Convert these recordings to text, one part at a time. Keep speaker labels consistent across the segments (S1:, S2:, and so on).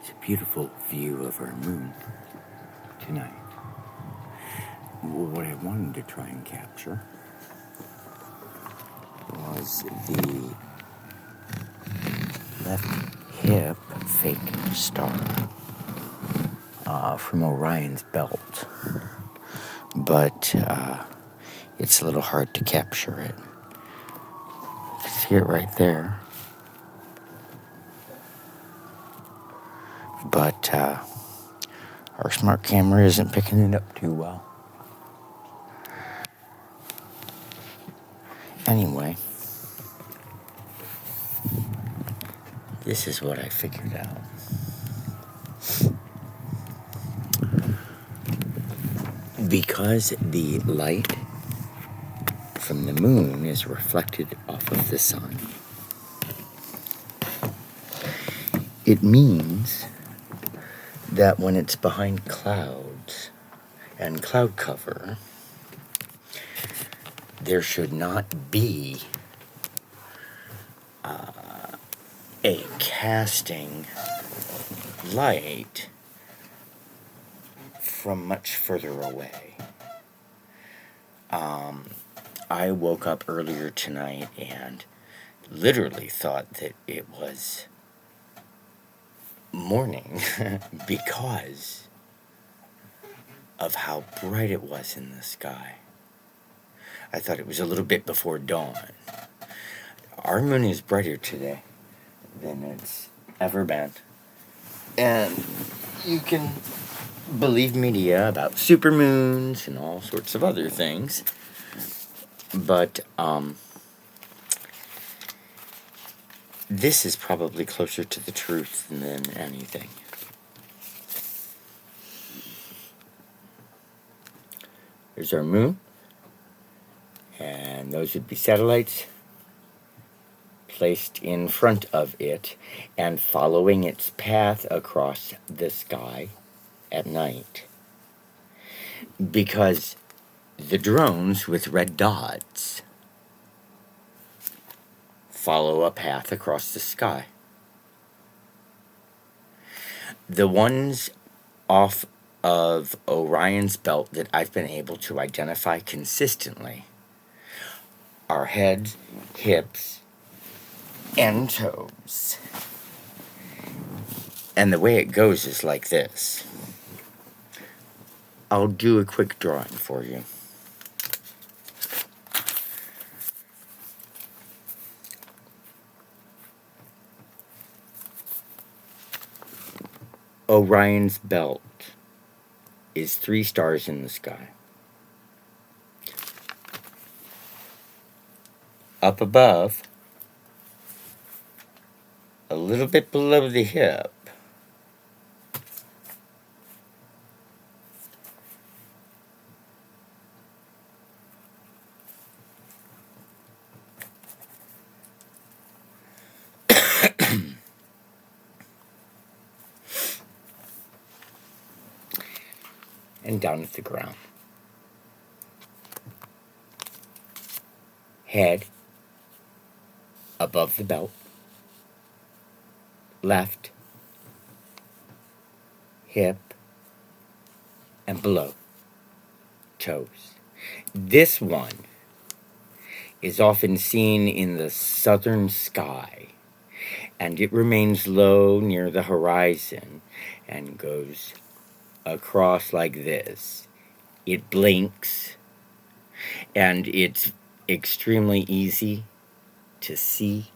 S1: It's a beautiful view of our moon tonight. What I wanted to try and capture was the left hip fake star from Orien's belt, but it's a little hard to capture it. You can see it right there, but our smart camera isn't picking it up too well. Anyway, this is what I figured out. Because the light from the moon is reflected off of the sun, it means that when it's behind clouds and cloud cover, there should not be a casting light from much further away. I woke up earlier tonight and literally thought that it was morning because of how bright it was in the sky. I thought it was a little bit before dawn. Our moon is brighter today than it's ever been. And you can believe media about supermoons and all sorts of other things. But this is probably closer to the truth than anything. There's our moon. And those would be satellites placed in front of it and following its path across the sky at night. Because the drones with red dots follow a path across the sky. The ones off of Orion's belt that I've been able to identify consistently are heads, hips, and toes. And the way it goes is like this. I'll do a quick drawing for you. Orion's belt is 3 stars in the sky. Up above, a little bit below the hip, and down at the ground. Head above the belt, left, hip, and below, toes. This one is often seen in the southern sky, and it remains low near the horizon and goes across like this. It blinks, and it's extremely easy to see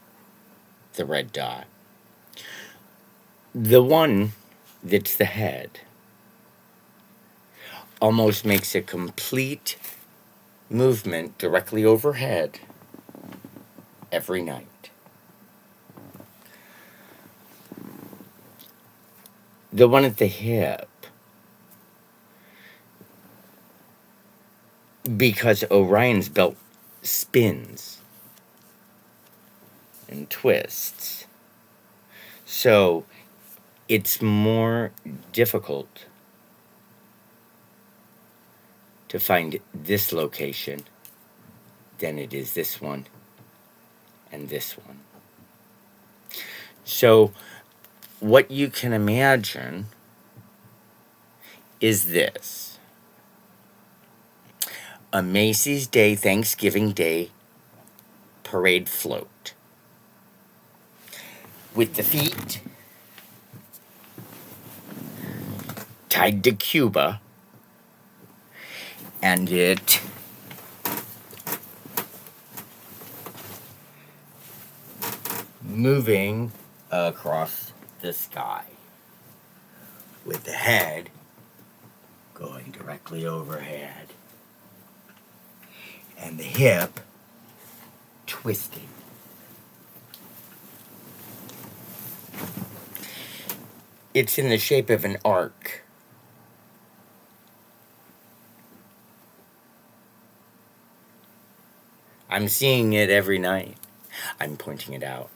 S1: the red dot. The one that's the head almost makes a complete movement directly overhead every night. The one at the hip, because Orion's belt spins and twists, so it's more difficult to find this location than it is this one and this one. So what you can imagine is this: a Macy's Day, Thanksgiving Day parade float with the feet tied to Cuba, and it moving across the sky with the head going directly overhead and the hip twisting. It's in the shape of an arc. I'm seeing it every night. I'm pointing it out.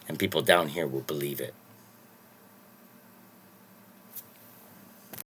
S1: And people down here will believe it.